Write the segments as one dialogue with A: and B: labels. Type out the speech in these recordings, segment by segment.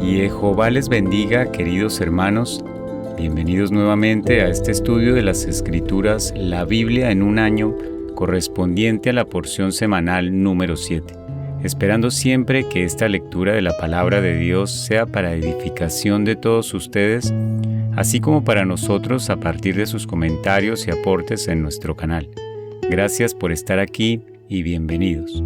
A: Jehová les bendiga, queridos hermanos. Bienvenidos nuevamente a este estudio de las Escrituras, la Biblia en un año, correspondiente a la porción semanal número 7. Esperando siempre que esta lectura de la palabra de Dios sea para edificación de todos ustedes, así como para nosotros a partir de sus comentarios y aportes en nuestro canal. Gracias por estar aquí y bienvenidos.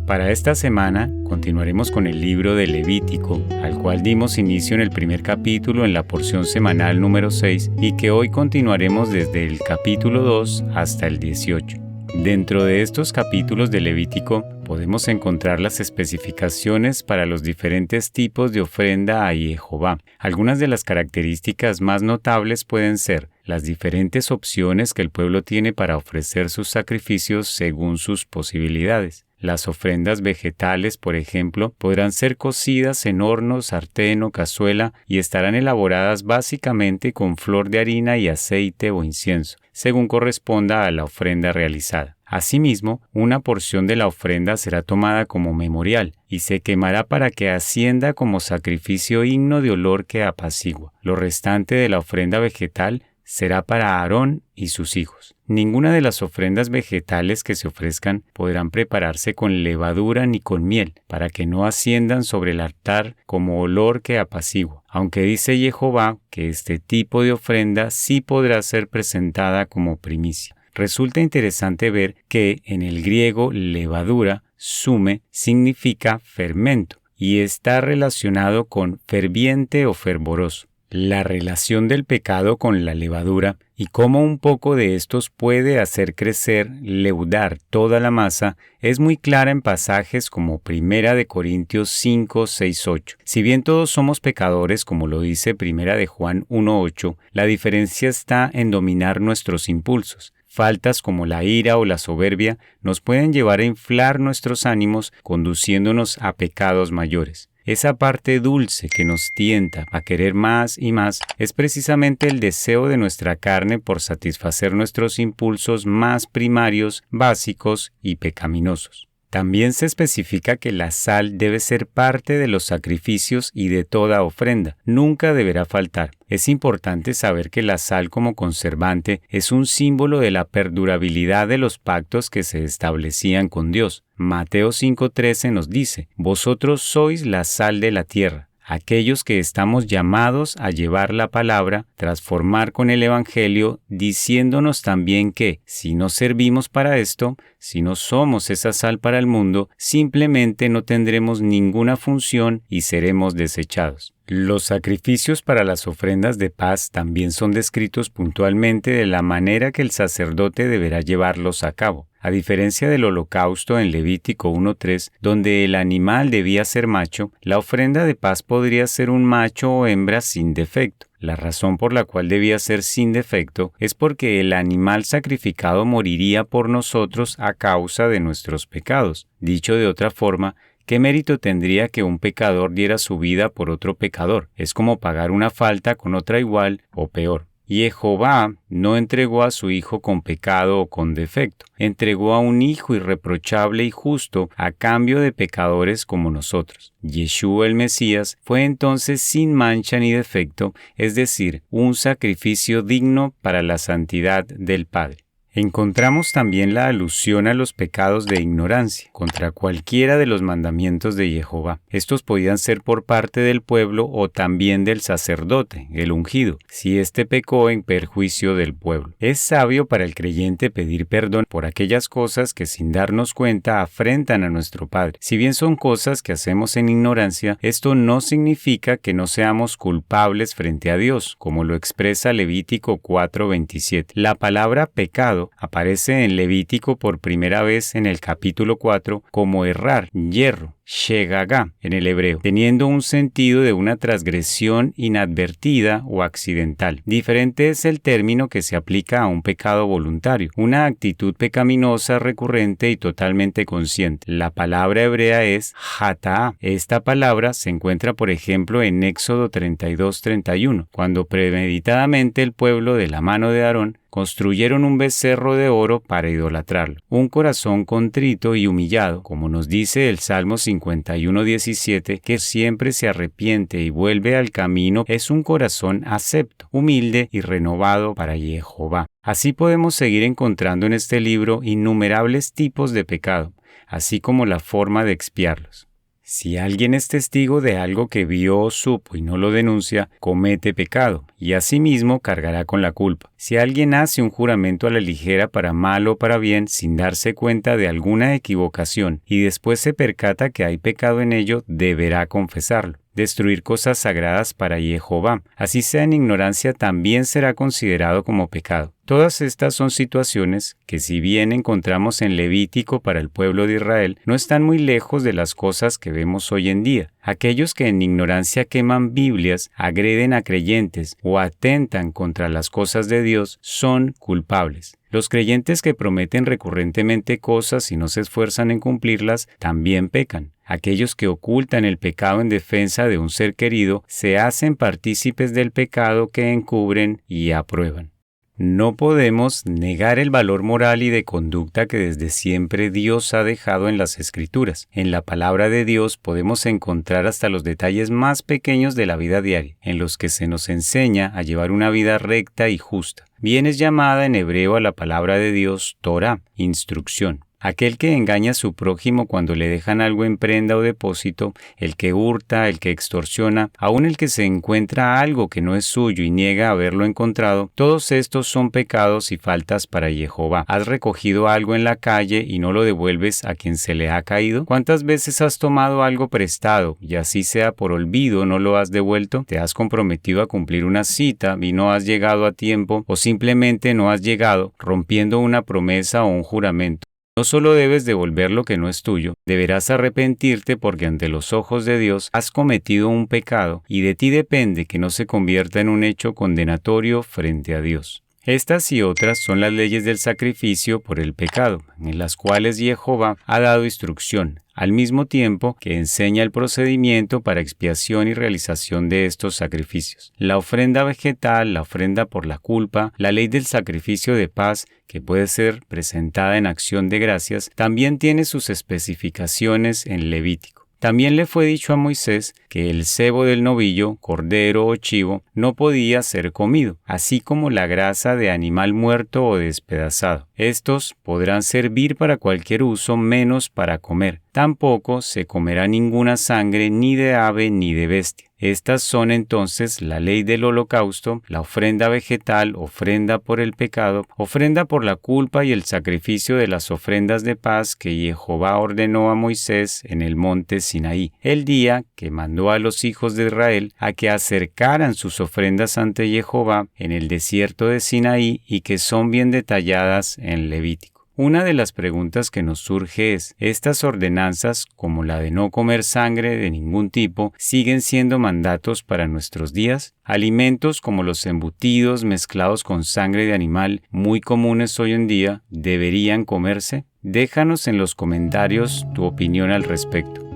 A: Para esta semana continuaremos con el libro de Levítico, al cual dimos inicio en el primer capítulo en la porción semanal número 6 y que hoy continuaremos desde el capítulo 2 hasta el 18. Dentro de estos capítulos de Levítico podemos encontrar las especificaciones para los diferentes tipos de ofrenda a Jehová. Algunas de las características más notables pueden ser las diferentes opciones que el pueblo tiene para ofrecer sus sacrificios según sus posibilidades. Las ofrendas vegetales, por ejemplo, podrán ser cocidas en horno, sartén o cazuela y estarán elaboradas básicamente con flor de harina y aceite o incienso, según corresponda a la ofrenda realizada. Asimismo, una porción de la ofrenda será tomada como memorial y se quemará para que ascienda como sacrificio himno de olor que apacigua. Lo restante de la ofrenda vegetal será para Aarón y sus hijos. Ninguna de las ofrendas vegetales que se ofrezcan podrán prepararse con levadura ni con miel, para que no asciendan sobre el altar como olor que apacigua, aunque dice Jehová que este tipo de ofrenda sí podrá ser presentada como primicia. Resulta interesante ver que en el griego levadura, sume, significa fermento y está relacionado con ferviente o fervoroso. La relación del pecado con la levadura y cómo un poco de estos puede hacer crecer, leudar toda la masa es muy clara en pasajes como 1 de Corintios 5, 6, 8. Si bien todos somos pecadores, como lo dice 1 de Juan 1, 8, la diferencia está en dominar nuestros impulsos. Faltas como la ira o la soberbia nos pueden llevar a inflar nuestros ánimos, conduciéndonos a pecados mayores. Esa parte dulce que nos tienta a querer más y más es precisamente el deseo de nuestra carne por satisfacer nuestros impulsos más primarios, básicos y pecaminosos. También se especifica que la sal debe ser parte de los sacrificios y de toda ofrenda. Nunca deberá faltar. Es importante saber que la sal como conservante es un símbolo de la perdurabilidad de los pactos que se establecían con Dios. Mateo 5:13 nos dice: «Vosotros sois la sal de la tierra». Aquellos que estamos llamados a llevar la palabra, transformar con el Evangelio, diciéndonos también que, si no servimos para esto, si no somos esa sal para el mundo, simplemente no tendremos ninguna función y seremos desechados. Los sacrificios para las ofrendas de paz también son descritos puntualmente de la manera que el sacerdote deberá llevarlos a cabo. A diferencia del holocausto en Levítico 1:3, donde el animal debía ser macho, la ofrenda de paz podría ser un macho o hembra sin defecto. La razón por la cual debía ser sin defecto es porque el animal sacrificado moriría por nosotros a causa de nuestros pecados. Dicho de otra forma, ¿qué mérito tendría que un pecador diera su vida por otro pecador? Es como pagar una falta con otra igual o peor. Jehová no entregó a su Hijo con pecado o con defecto. Entregó a un Hijo irreprochable y justo a cambio de pecadores como nosotros. Yeshua el Mesías fue entonces sin mancha ni defecto, es decir, un sacrificio digno para la santidad del Padre. Encontramos también la alusión a los pecados de ignorancia contra cualquiera de los mandamientos de Jehová. Estos podían ser por parte del pueblo o también del sacerdote, el ungido, si éste pecó en perjuicio del pueblo. Es sabio para el creyente pedir perdón por aquellas cosas que sin darnos cuenta afrentan a nuestro Padre. Si bien son cosas que hacemos en ignorancia, esto no significa que no seamos culpables frente a Dios, como lo expresa Levítico 4:27. La palabra pecado aparece en Levítico por primera vez en el capítulo 4 como errar, yerro, shegagá en el hebreo, teniendo un sentido de una transgresión inadvertida o accidental. Diferente es el término que se aplica a un pecado voluntario, una actitud pecaminosa recurrente y totalmente consciente. La palabra hebrea es hatá. Esta palabra se encuentra, por ejemplo, en Éxodo 32:31, cuando premeditadamente el pueblo de la mano de Aarón construyeron un becerro de oro para idolatrarlo. Un corazón contrito y humillado, como nos dice el Salmo 50, 51:17, que siempre se arrepiente y vuelve al camino es un corazón acepto, humilde y renovado para Jehová. Así podemos seguir encontrando en este libro innumerables tipos de pecado, así como la forma de expiarlos. Si alguien es testigo de algo que vio o supo y no lo denuncia, comete pecado, y asimismo cargará con la culpa. Si alguien hace un juramento a la ligera para mal o para bien, sin darse cuenta de alguna equivocación, y después se percata que hay pecado en ello, deberá confesarlo. Destruir cosas sagradas para Jehová, así sea en ignorancia, también será considerado como pecado. Todas estas son situaciones que, si bien encontramos en Levítico para el pueblo de Israel, no están muy lejos de las cosas que vemos hoy en día. Aquellos que en ignorancia queman Biblias, agreden a creyentes o atentan contra las cosas de Dios son culpables. Los creyentes que prometen recurrentemente cosas y no se esfuerzan en cumplirlas también pecan. Aquellos que ocultan el pecado en defensa de un ser querido se hacen partícipes del pecado que encubren y aprueban. No podemos negar el valor moral y de conducta que desde siempre Dios ha dejado en las Escrituras. En la palabra de Dios podemos encontrar hasta los detalles más pequeños de la vida diaria, en los que se nos enseña a llevar una vida recta y justa. Bien es llamada en hebreo a la palabra de Dios Torah, instrucción. Aquel que engaña a su prójimo cuando le dejan algo en prenda o depósito, el que hurta, el que extorsiona, aun el que se encuentra algo que no es suyo y niega haberlo encontrado, todos estos son pecados y faltas para Jehová. ¿Has recogido algo en la calle y no lo devuelves a quien se le ha caído? ¿Cuántas veces has tomado algo prestado y así sea por olvido no lo has devuelto? ¿Te has comprometido a cumplir una cita y no has llegado a tiempo o simplemente no has llegado, rompiendo una promesa o un juramento? No solo debes devolver lo que no es tuyo, deberás arrepentirte porque ante los ojos de Dios has cometido un pecado y de ti depende que no se convierta en un hecho condenatorio frente a Dios. Estas y otras son las leyes del sacrificio por el pecado, en las cuales Jehová ha dado instrucción, al mismo tiempo que enseña el procedimiento para expiación y realización de estos sacrificios. La ofrenda vegetal, la ofrenda por la culpa, la ley del sacrificio de paz, que puede ser presentada en acción de gracias, también tiene sus especificaciones en Levítico. También le fue dicho a Moisés que el sebo del novillo, cordero o chivo no podía ser comido, así como la grasa de animal muerto o despedazado. Estos podrán servir para cualquier uso menos para comer. Tampoco se comerá ninguna sangre ni de ave ni de bestia. Estas son entonces la ley del holocausto, la ofrenda vegetal, ofrenda por el pecado, ofrenda por la culpa y el sacrificio de las ofrendas de paz que Jehová ordenó a Moisés en el monte Sinaí, el día que mandó a los hijos de Israel a que acercaran sus ofrendas ante Jehová en el desierto de Sinaí y que son bien detalladas en Levítico. Una de las preguntas que nos surge es, ¿estas ordenanzas, como la de no comer sangre de ningún tipo, siguen siendo mandatos para nuestros días? Alimentos como los embutidos mezclados con sangre de animal, muy comunes hoy en día, ¿deberían comerse? Déjanos en los comentarios tu opinión al respecto.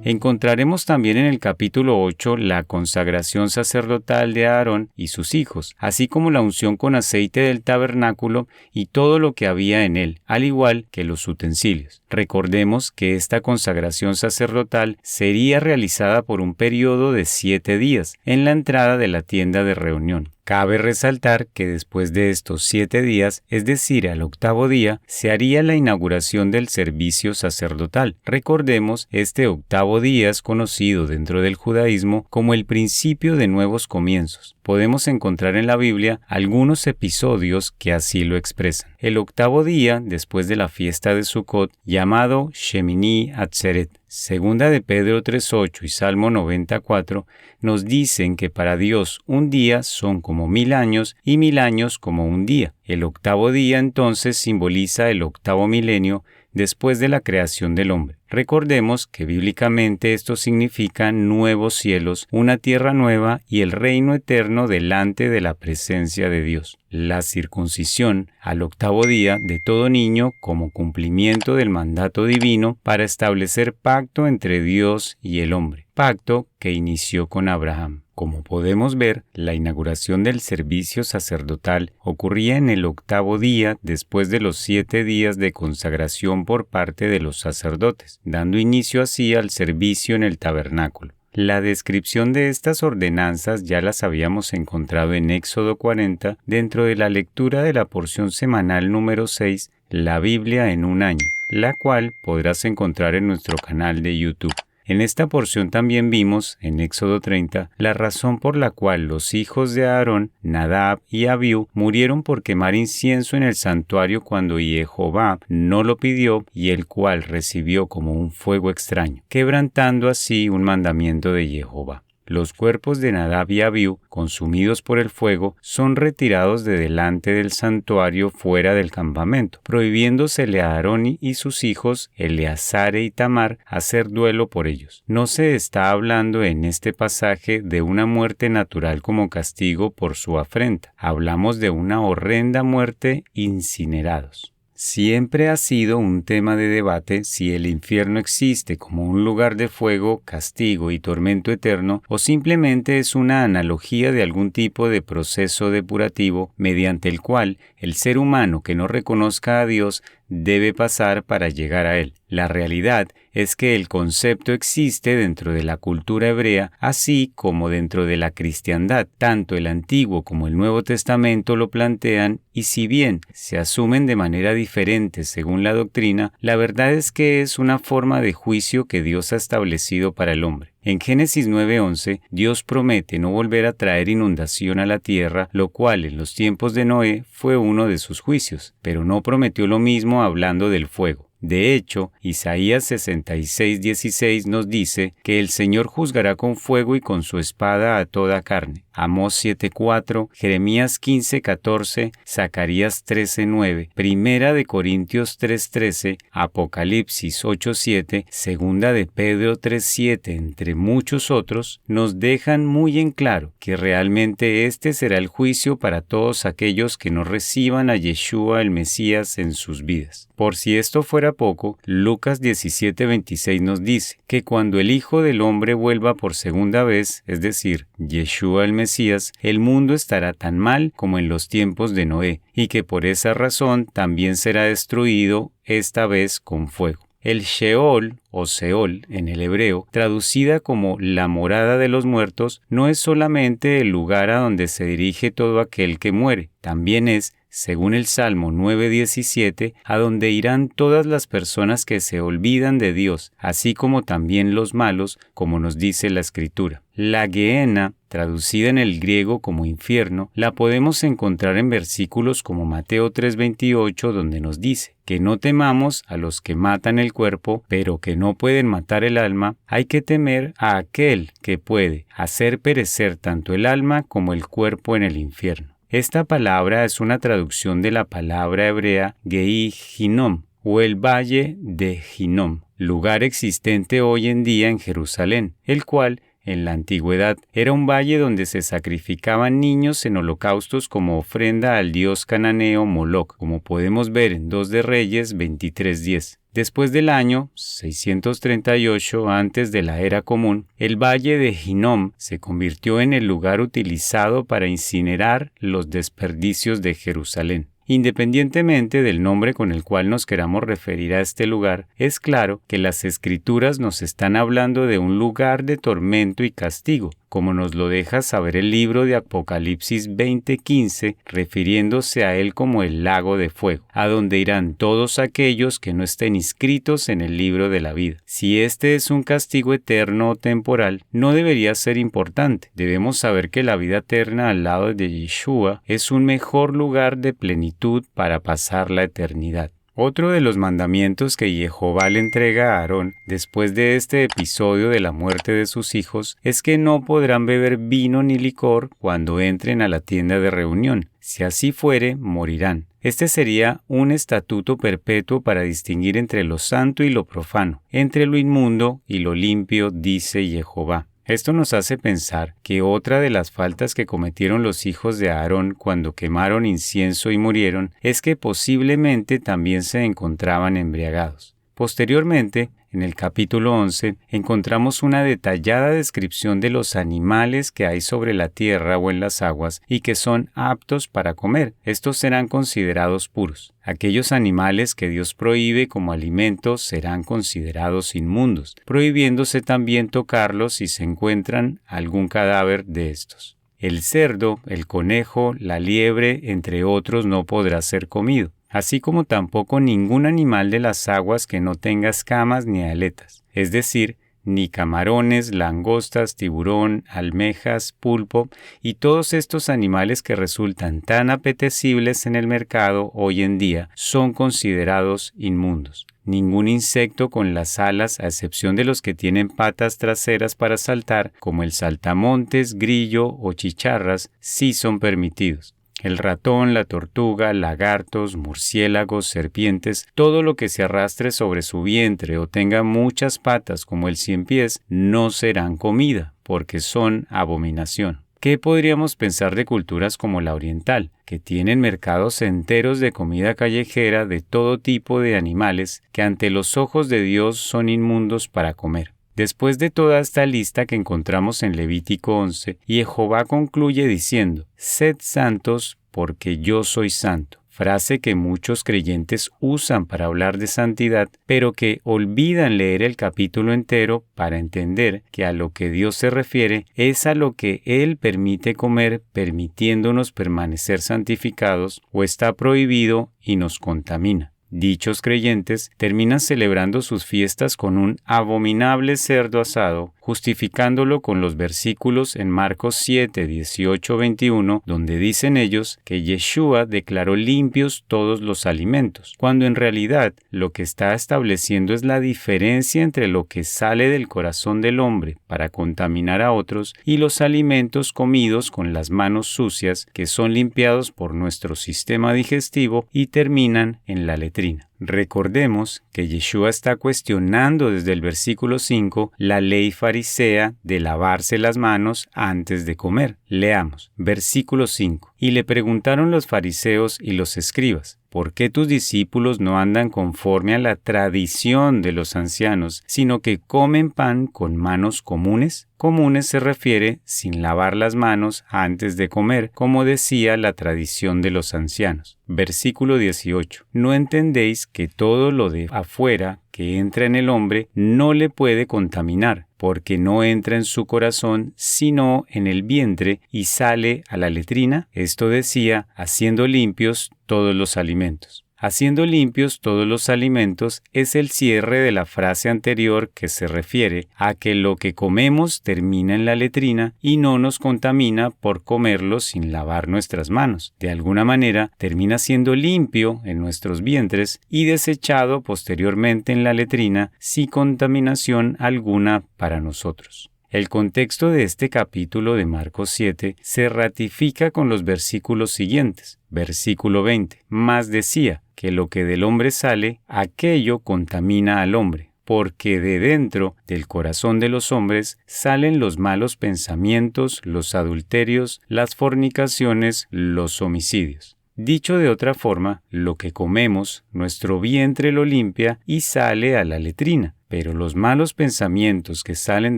A: Encontraremos también en el capítulo 8 la consagración sacerdotal de Aarón y sus hijos, así como la unción con aceite del tabernáculo y todo lo que había en él, al igual que los utensilios. Recordemos que esta consagración sacerdotal sería realizada por un periodo de 7 días en la entrada de la tienda de reunión. Cabe resaltar que después de estos 7 días, es decir, al 8º día, se haría la inauguración del servicio sacerdotal. Recordemos, este 8º día es conocido dentro del judaísmo como el principio de nuevos comienzos. Podemos encontrar en la Biblia algunos episodios que así lo expresan. El 8º día, después de la fiesta de Sukkot, llamado Shemini Atzeret, Segunda de Pedro 3:8 y Salmo 94, nos dicen que para Dios un día son como 1000 años y 1000 años como un día. El 8º día entonces simboliza el 8º milenio después de la creación del hombre. Recordemos que bíblicamente esto significa nuevos cielos, una tierra nueva y el reino eterno delante de la presencia de Dios. La circuncisión al 8º día de todo niño como cumplimiento del mandato divino para establecer pacto entre Dios y el hombre, pacto que inició con Abraham. Como podemos ver, la inauguración del servicio sacerdotal ocurría en el 8º día después de los 7 días de consagración por parte de los sacerdotes, dando inicio así al servicio en el tabernáculo. La descripción de estas ordenanzas ya las habíamos encontrado en Éxodo 40 dentro de la lectura de la porción semanal número 6, La Biblia en un año, la cual podrás encontrar en nuestro canal de YouTube. En esta porción también vimos, en Éxodo 30, la razón por la cual los hijos de Aarón, Nadab y Abiú, murieron por quemar incienso en el santuario cuando Jehová no lo pidió y el cual recibió como un fuego extraño, quebrantando así un mandamiento de Jehová. Los cuerpos de Nadab y Abiú, consumidos por el fuego, son retirados de delante del santuario fuera del campamento, prohibiéndosele a Aarón y sus hijos, Eleazar y Tamar, hacer duelo por ellos. No se está hablando en este pasaje de una muerte natural como castigo por su afrenta. Hablamos de una horrenda muerte incinerados. Siempre ha sido un tema de debate si el infierno existe como un lugar de fuego, castigo y tormento eterno o simplemente es una analogía de algún tipo de proceso depurativo mediante el cual el ser humano que no reconozca a Dios debe pasar para llegar a Él. La realidad es que el concepto existe dentro de la cultura hebrea, así como dentro de la cristiandad. Tanto el Antiguo como el Nuevo Testamento lo plantean, y si bien se asumen de manera diferente según la doctrina, la verdad es que es una forma de juicio que Dios ha establecido para el hombre. En Génesis 9:11, Dios promete no volver a traer inundación a la tierra, lo cual en los tiempos de Noé fue uno de sus juicios, pero no prometió lo mismo hablando del fuego. De hecho, Isaías 66:16 nos dice que el Señor juzgará con fuego y con su espada a toda carne. Amós 7:4, Jeremías 15:14, Zacarías 13:9, Primera de Corintios 3:13, Apocalipsis 8:7, Segunda de Pedro 3:7, entre muchos otros, nos dejan muy en claro que realmente este será el juicio para todos aquellos que no reciban a Yeshua el Mesías en sus vidas. Por si esto fuera poco, Lucas 17:26 nos dice que cuando el Hijo del Hombre vuelva por segunda vez, es decir, Yeshua el Mesías, el mundo estará tan mal como en los tiempos de Noé, y que por esa razón también será destruido, esta vez con fuego. El Sheol o Seol en el hebreo, traducida como la morada de los muertos, no es solamente el lugar a donde se dirige todo aquel que muere, también es, según el Salmo 9:17, a donde irán todas las personas que se olvidan de Dios, así como también los malos, como nos dice la Escritura. La Gehenna, traducida en el griego como infierno, la podemos encontrar en versículos como Mateo 3:28, donde nos dice que no temamos a los que matan el cuerpo, pero que no pueden matar el alma. Hay que temer a aquel que puede hacer perecer tanto el alma como el cuerpo en el infierno. Esta palabra es una traducción de la palabra hebrea Gei Hinnom, o el Valle de Hinnom, lugar existente hoy en día en Jerusalén, el cual, en la antigüedad, era un valle donde se sacrificaban niños en holocaustos como ofrenda al dios cananeo Moloc, como podemos ver en 2 de Reyes 23:10. Después del año 638 antes de la era común, el valle de Hinnom se convirtió en el lugar utilizado para incinerar los desperdicios de Jerusalén. Independientemente del nombre con el cual nos queramos referir a este lugar, es claro que las Escrituras nos están hablando de un lugar de tormento y castigo, como nos lo deja saber el libro de Apocalipsis 20:15, refiriéndose a él como el lago de fuego, a donde irán todos aquellos que no estén inscritos en el libro de la vida. Si este es un castigo eterno o temporal, no debería ser importante. Debemos saber que la vida eterna al lado de Yeshua es un mejor lugar de plenitud para pasar la eternidad. Otro de los mandamientos que Jehová le entrega a Aarón después de este episodio de la muerte de sus hijos es que no podrán beber vino ni licor cuando entren a la tienda de reunión. Si así fuere, morirán. Este sería un estatuto perpetuo para distinguir entre lo santo y lo profano, entre lo inmundo y lo limpio, dice Jehová. Esto nos hace pensar que otra de las faltas que cometieron los hijos de Aarón cuando quemaron incienso y murieron es que posiblemente también se encontraban embriagados. Posteriormente, en el capítulo 11, encontramos una detallada descripción de los animales que hay sobre la tierra o en las aguas y que son aptos para comer. Estos serán considerados puros. Aquellos animales que Dios prohíbe como alimentos serán considerados inmundos, prohibiéndose también tocarlos si se encuentran algún cadáver de estos. El cerdo, el conejo, la liebre, entre otros, no podrá ser comido, así como tampoco ningún animal de las aguas que no tenga escamas ni aletas, es decir, ni camarones, langostas, tiburón, almejas, pulpo y todos estos animales que resultan tan apetecibles en el mercado hoy en día son considerados inmundos. Ningún insecto con las alas, a excepción de los que tienen patas traseras para saltar, como el saltamontes, grillo o chicharras, sí son permitidos. El ratón, la tortuga, lagartos, murciélagos, serpientes, todo lo que se arrastre sobre su vientre o tenga muchas patas como el ciempiés, no serán comida, porque son abominación. ¿Qué podríamos pensar de culturas como la oriental, que tienen mercados enteros de comida callejera de todo tipo de animales que ante los ojos de Dios son inmundos para comer? Después de toda esta lista que encontramos en Levítico 11, Jehová concluye diciendo: «Sed santos, porque yo soy santo», frase que muchos creyentes usan para hablar de santidad, pero que olvidan leer el capítulo entero para entender que a lo que Dios se refiere es a lo que Él permite comer, permitiéndonos permanecer santificados, o está prohibido y nos contamina. Dichos creyentes terminan celebrando sus fiestas con un abominable cerdo asado, justificándolo con los versículos en Marcos 7, 18, 21, donde dicen ellos que Yeshua declaró limpios todos los alimentos, cuando en realidad lo que está estableciendo es la diferencia entre lo que sale del corazón del hombre para contaminar a otros y los alimentos comidos con las manos sucias que son limpiados por nuestro sistema digestivo y terminan en la letrina. Recordemos que Yeshua está cuestionando desde el versículo 5 la ley farisea de lavarse las manos antes de comer. Leamos, versículo 5. Y le preguntaron los fariseos y los escribas: ¿por qué tus discípulos no andan conforme a la tradición de los ancianos, sino que comen pan con manos comunes? Comunes se refiere sin lavar las manos antes de comer, como decía la tradición de los ancianos. Versículo 18. ¿No entendéis que todo lo de afuera que entra en el hombre no le puede contaminar, porque no entra en su corazón, sino en el vientre y sale a la letrina? Esto decía, haciendo limpios todos los alimentos. Haciendo limpios todos los alimentos es el cierre de la frase anterior que se refiere a que lo que comemos termina en la letrina y no nos contamina por comerlo sin lavar nuestras manos. De alguna manera termina siendo limpio en nuestros vientres y desechado posteriormente en la letrina sin contaminación alguna para nosotros. El contexto de este capítulo de Marcos 7 se ratifica con los versículos siguientes. Versículo 20. Mas decía que lo que del hombre sale, aquello contamina al hombre, porque de dentro del corazón de los hombres salen los malos pensamientos, los adulterios, las fornicaciones, los homicidios. Dicho de otra forma, lo que comemos, nuestro vientre lo limpia y sale a la letrina, pero los malos pensamientos que salen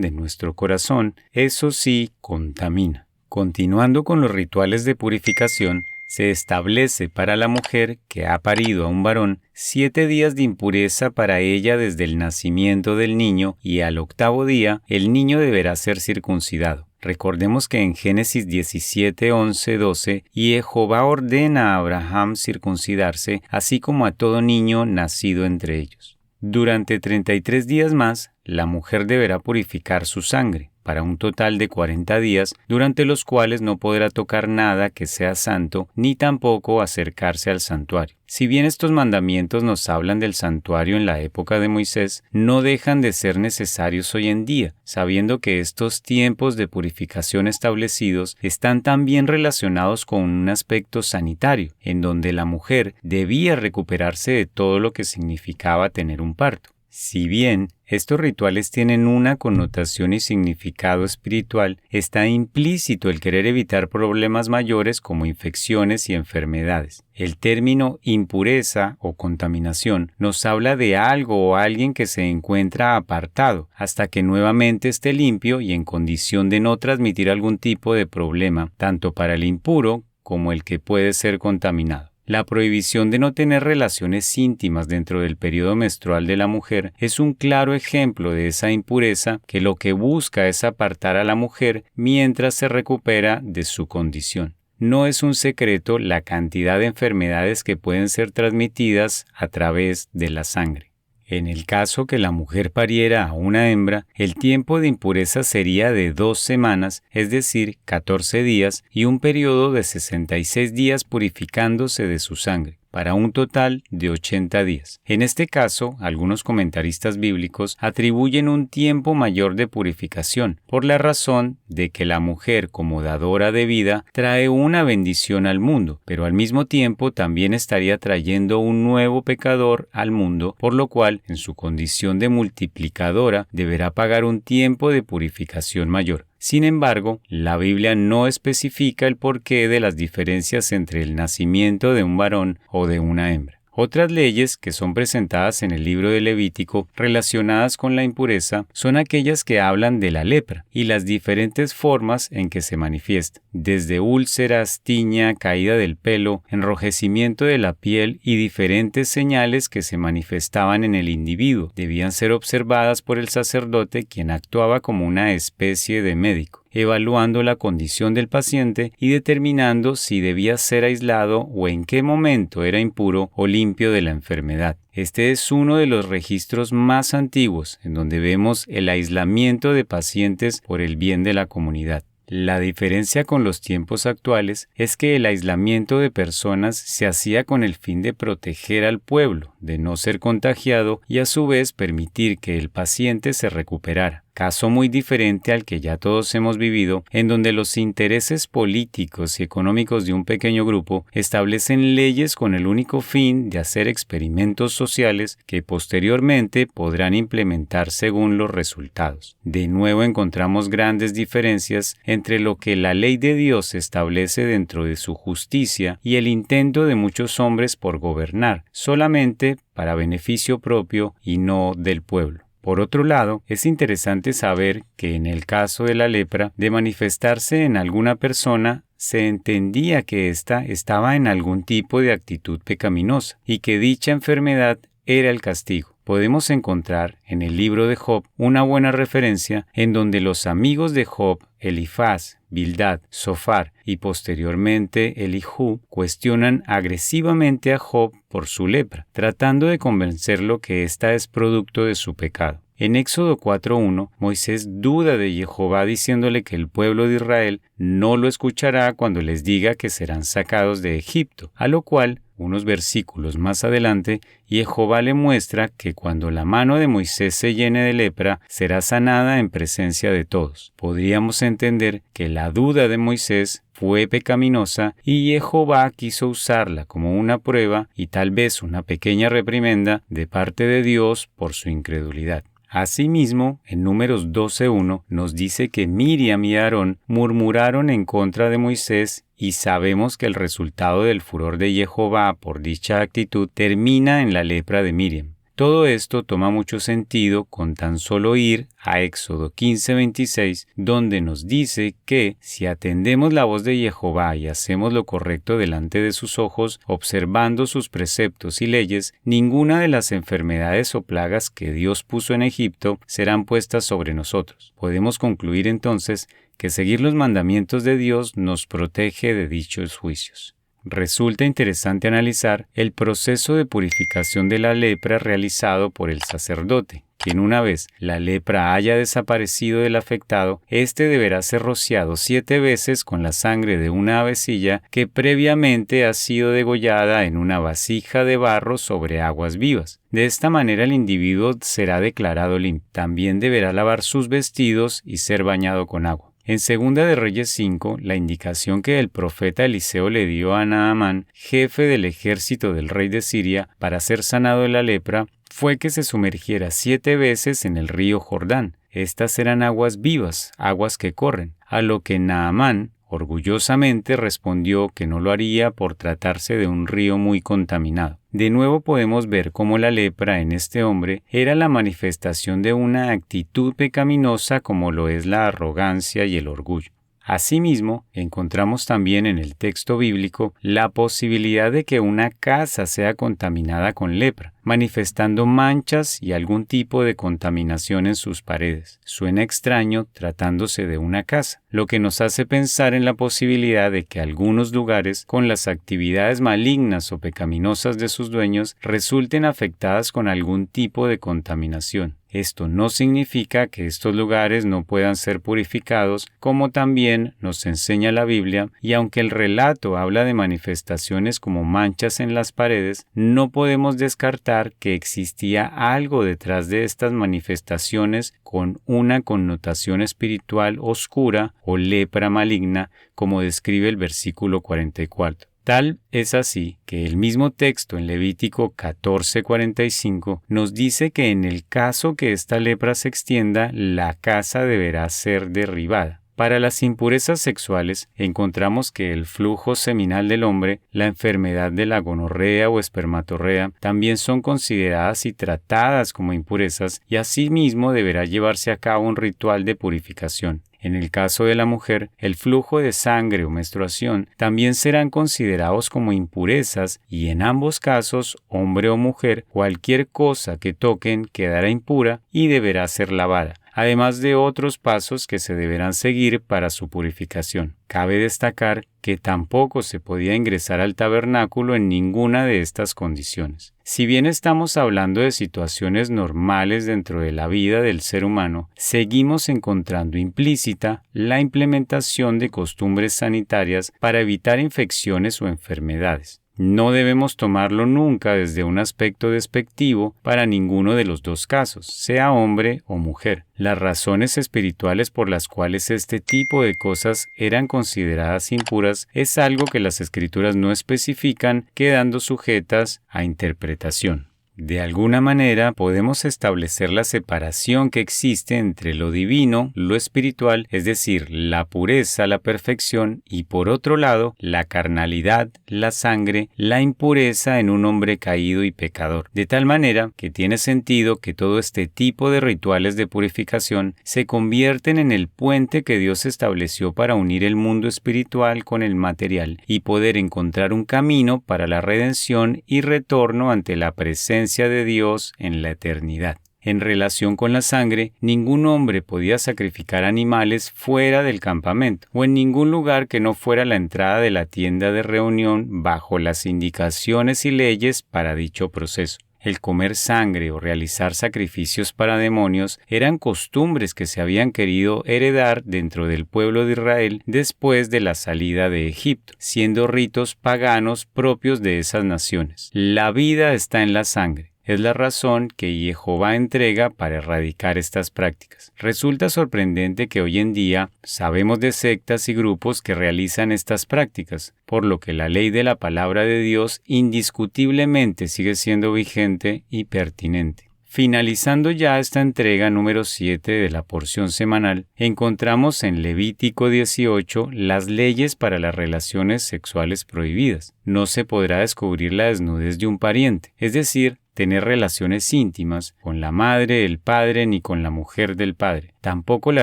A: de nuestro corazón, eso sí contamina. Continuando con los rituales de purificación, se establece para la mujer que ha parido a un varón 7 días de impureza para ella desde el nacimiento del niño, y al 8º día el niño deberá ser circuncidado. Recordemos que en Génesis 17, 11, 12, Jehová ordena a Abraham circuncidarse, así como a todo niño nacido entre ellos. Durante 33 días más, la mujer deberá purificar su sangre, para un total de 40 días, durante los cuales no podrá tocar nada que sea santo, ni tampoco acercarse al santuario. Si bien estos mandamientos nos hablan del santuario en la época de Moisés, no dejan de ser necesarios hoy en día, sabiendo que estos tiempos de purificación establecidos están también relacionados con un aspecto sanitario, en donde la mujer debía recuperarse de todo lo que significaba tener un parto. Si bien estos rituales tienen una connotación y significado espiritual, está implícito el querer evitar problemas mayores como infecciones y enfermedades. El término impureza o contaminación nos habla de algo o alguien que se encuentra apartado hasta que nuevamente esté limpio y en condición de no transmitir algún tipo de problema, tanto para el impuro como el que puede ser contaminado. La prohibición de no tener relaciones íntimas dentro del periodo menstrual de la mujer es un claro ejemplo de esa impureza que lo que busca es apartar a la mujer mientras se recupera de su condición. No es un secreto la cantidad de enfermedades que pueden ser transmitidas a través de la sangre. En el caso que la mujer pariera a una hembra, el tiempo de impureza sería de 2 semanas, es decir, 14 días, y un periodo de 66 días purificándose de su sangre, para un total de 80 días. En este caso, algunos comentaristas bíblicos atribuyen un tiempo mayor de purificación, por la razón de que la mujer como dadora de vida trae una bendición al mundo, pero al mismo tiempo también estaría trayendo un nuevo pecador al mundo, por lo cual, en su condición de multiplicadora, deberá pagar un tiempo de purificación mayor. Sin embargo, la Biblia no especifica el porqué de las diferencias entre el nacimiento de un varón o de una hembra. Otras leyes que son presentadas en el libro de Levítico relacionadas con la impureza son aquellas que hablan de la lepra y las diferentes formas en que se manifiesta, desde úlceras, tiña, caída del pelo, enrojecimiento de la piel y diferentes señales que se manifestaban en el individuo. Debían ser observadas por el sacerdote, quien actuaba como una especie de médico, evaluando la condición del paciente y determinando si debía ser aislado o en qué momento era impuro o limpio de la enfermedad. Este es uno de los registros más antiguos en donde vemos el aislamiento de pacientes por el bien de la comunidad. La diferencia con los tiempos actuales es que el aislamiento de personas se hacía con el fin de proteger al pueblo, de no ser contagiado y a su vez permitir que el paciente se recuperara. Caso muy diferente al que ya todos hemos vivido, en donde los intereses políticos y económicos de un pequeño grupo establecen leyes con el único fin de hacer experimentos sociales que posteriormente podrán implementar según los resultados. De nuevo encontramos grandes diferencias entre lo que la ley de Dios establece dentro de su justicia y el intento de muchos hombres por gobernar, solamente para beneficio propio y no del pueblo. Por otro lado, es interesante saber que en el caso de la lepra, de manifestarse en alguna persona, se entendía que ésta estaba en algún tipo de actitud pecaminosa y que dicha enfermedad era el castigo. Podemos encontrar en el libro de Job una buena referencia en donde los amigos de Job, Elifaz, Bildad, Zofar y posteriormente Elijú, cuestionan agresivamente a Job por su lepra, tratando de convencerlo que ésta es producto de su pecado. En Éxodo 4:1, Moisés duda de Jehová diciéndole que el pueblo de Israel no lo escuchará cuando les diga que serán sacados de Egipto, a lo cual, unos versículos más adelante, Jehová le muestra que cuando la mano de Moisés se llene de lepra, será sanada en presencia de todos. Podríamos entender que la duda de Moisés fue pecaminosa y Jehová quiso usarla como una prueba y tal vez una pequeña reprimenda de parte de Dios por su incredulidad. Asimismo, en Números 12:1 nos dice que Miriam y Aarón murmuraron en contra de Moisés y sabemos que el resultado del furor de Jehová por dicha actitud termina en la lepra de Miriam. Todo esto toma mucho sentido con tan solo ir a Éxodo 15:26, donde nos dice que si atendemos la voz de Jehová y hacemos lo correcto delante de sus ojos, observando sus preceptos y leyes, ninguna de las enfermedades o plagas que Dios puso en Egipto serán puestas sobre nosotros. Podemos concluir entonces que seguir los mandamientos de Dios nos protege de dichos juicios. Resulta interesante analizar el proceso de purificación de la lepra realizado por el sacerdote, quien una vez la lepra haya desaparecido del afectado, éste deberá ser rociado 7 veces con la sangre de una avecilla que previamente ha sido degollada en una vasija de barro sobre aguas vivas. De esta manera el individuo será declarado limpio. También deberá lavar sus vestidos y ser bañado con agua. En Segunda de Reyes 5, la indicación que el profeta Eliseo le dio a Naamán, jefe del ejército del rey de Siria, para ser sanado de la lepra, fue que se sumergiera 7 veces en el río Jordán. Estas eran aguas vivas, aguas que corren, a lo que Naamán orgullosamente respondió que no lo haría por tratarse de un río muy contaminado. De nuevo podemos ver cómo la lepra en este hombre era la manifestación de una actitud pecaminosa como lo es la arrogancia y el orgullo. Asimismo, encontramos también en el texto bíblico la posibilidad de que una casa sea contaminada con lepra, manifestando manchas y algún tipo de contaminación en sus paredes. Suena extraño tratándose de una casa, lo que nos hace pensar en la posibilidad de que algunos lugares, con las actividades malignas o pecaminosas de sus dueños, resulten afectadas con algún tipo de contaminación. Esto no significa que estos lugares no puedan ser purificados, como también nos enseña la Biblia, y aunque el relato habla de manifestaciones como manchas en las paredes, no podemos descartar que existía algo detrás de estas manifestaciones con una connotación espiritual oscura o lepra maligna, como describe el versículo 44. Tal es así que el mismo texto en Levítico 14:45 nos dice que en el caso que esta lepra se extienda, la casa deberá ser derribada. Para las impurezas sexuales, encontramos que el flujo seminal del hombre, la enfermedad de la gonorrea o espermatorrea, también son consideradas y tratadas como impurezas, y asimismo deberá llevarse a cabo un ritual de purificación. En el caso de la mujer, el flujo de sangre o menstruación también serán considerados como impurezas y en ambos casos, hombre o mujer, cualquier cosa que toquen quedará impura y deberá ser lavada, además de otros pasos que se deberán seguir para su purificación. Cabe destacar que tampoco se podía ingresar al tabernáculo en ninguna de estas condiciones. Si bien estamos hablando de situaciones normales dentro de la vida del ser humano, seguimos encontrando implícita la implementación de costumbres sanitarias para evitar infecciones o enfermedades. No debemos tomarlo nunca desde un aspecto despectivo para ninguno de los dos casos, sea hombre o mujer. Las razones espirituales por las cuales este tipo de cosas eran consideradas impuras es algo que las Escrituras no especifican, quedando sujetas a interpretación. De alguna manera podemos establecer la separación que existe entre lo divino, lo espiritual, es decir, la pureza, la perfección, y por otro lado, la carnalidad, la sangre, la impureza en un hombre caído y pecador. De tal manera que tiene sentido que todo este tipo de rituales de purificación se convierten en el puente que Dios estableció para unir el mundo espiritual con el material y poder encontrar un camino para la redención y retorno ante la presencia de Dios en la eternidad. En relación con la sangre, ningún hombre podía sacrificar animales fuera del campamento o en ningún lugar que no fuera la entrada de la tienda de reunión bajo las indicaciones y leyes para dicho proceso. El comer sangre o realizar sacrificios para demonios eran costumbres que se habían querido heredar dentro del pueblo de Israel después de la salida de Egipto, siendo ritos paganos propios de esas naciones. La vida está en la sangre. Es la razón que Jehová entrega para erradicar estas prácticas. Resulta sorprendente que hoy en día sabemos de sectas y grupos que realizan estas prácticas, por lo que la ley de la palabra de Dios indiscutiblemente sigue siendo vigente y pertinente. Finalizando ya esta entrega número 7 de la porción semanal, encontramos en Levítico 18 las leyes para las relaciones sexuales prohibidas. No se podrá descubrir la desnudez de un pariente, es decir, tener relaciones íntimas con la madre, el padre, ni con la mujer del padre. Tampoco la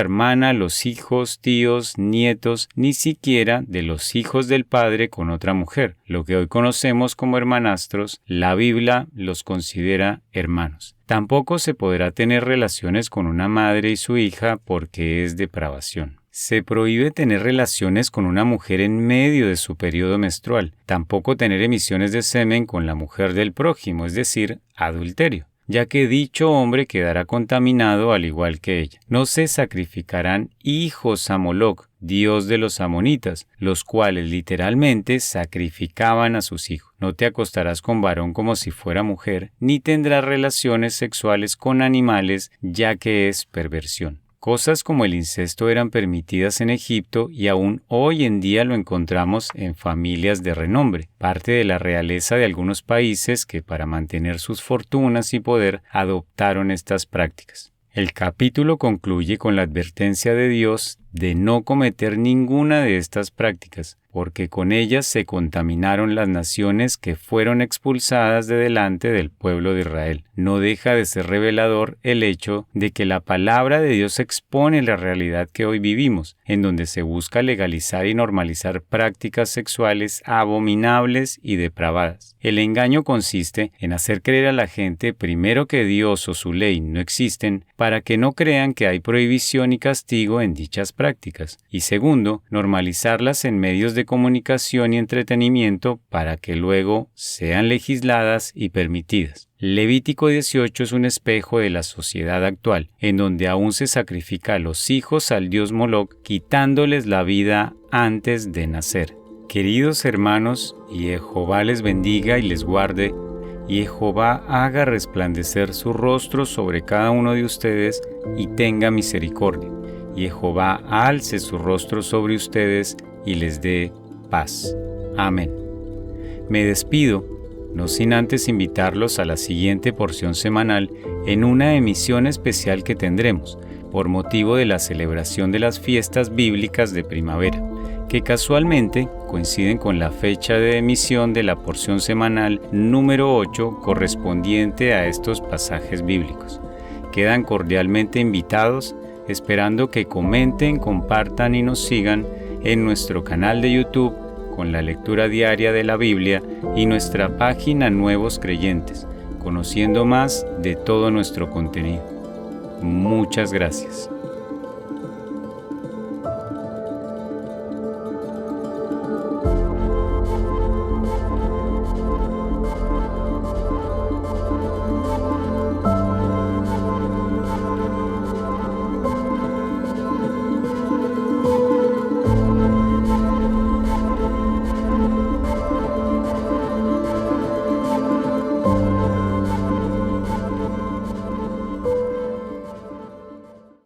A: hermana, los hijos, tíos, nietos, ni siquiera de los hijos del padre con otra mujer. Lo que hoy conocemos como hermanastros, la Biblia los considera hermanos. Tampoco se podrá tener relaciones con una madre y su hija porque es depravación. Se prohíbe tener relaciones con una mujer en medio de su periodo menstrual. Tampoco tener emisiones de semen con la mujer del prójimo, es decir, adulterio, ya que dicho hombre quedará contaminado al igual que ella. No se sacrificarán hijos a Moloc, dios de los amonitas, los cuales literalmente sacrificaban a sus hijos. No te acostarás con varón como si fuera mujer, ni tendrás relaciones sexuales con animales, ya que es perversión. Cosas como el incesto eran permitidas en Egipto y aún hoy en día lo encontramos en familias de renombre, parte de la realeza de algunos países que para mantener sus fortunas y poder adoptaron estas prácticas. El capítulo concluye con la advertencia de Dios de no cometer ninguna de estas prácticas, porque con ellas se contaminaron las naciones que fueron expulsadas de delante del pueblo de Israel. No deja de ser revelador el hecho de que la palabra de Dios expone la realidad que hoy vivimos, en donde se busca legalizar y normalizar prácticas sexuales abominables y depravadas. El engaño consiste en hacer creer a la gente primero que Dios o su ley no existen, para que no crean que hay prohibición y castigo en dichas prácticas, y segundo, normalizarlas en medios de comunicación y entretenimiento para que luego sean legisladas y permitidas. Levítico 18 es un espejo de la sociedad actual, en donde aún se sacrifica a los hijos al dios Moloc, quitándoles la vida antes de nacer. Queridos hermanos, y Jehová les bendiga y les guarde, y Jehová haga resplandecer su rostro sobre cada uno de ustedes y tenga misericordia. Y Jehová alce su rostro sobre ustedes y les dé paz. Amén. Me despido, no sin antes invitarlos a la siguiente porción semanal en una emisión especial que tendremos, por motivo de la celebración de las fiestas bíblicas de primavera, que casualmente coinciden con la fecha de emisión de la porción semanal número 8 correspondiente a estos pasajes bíblicos. Quedan cordialmente invitados, esperando que comenten, compartan y nos sigan en nuestro canal de YouTube con la lectura diaria de la Biblia y nuestra página Nuevos Creyentes, conociendo más de todo nuestro contenido. Muchas gracias.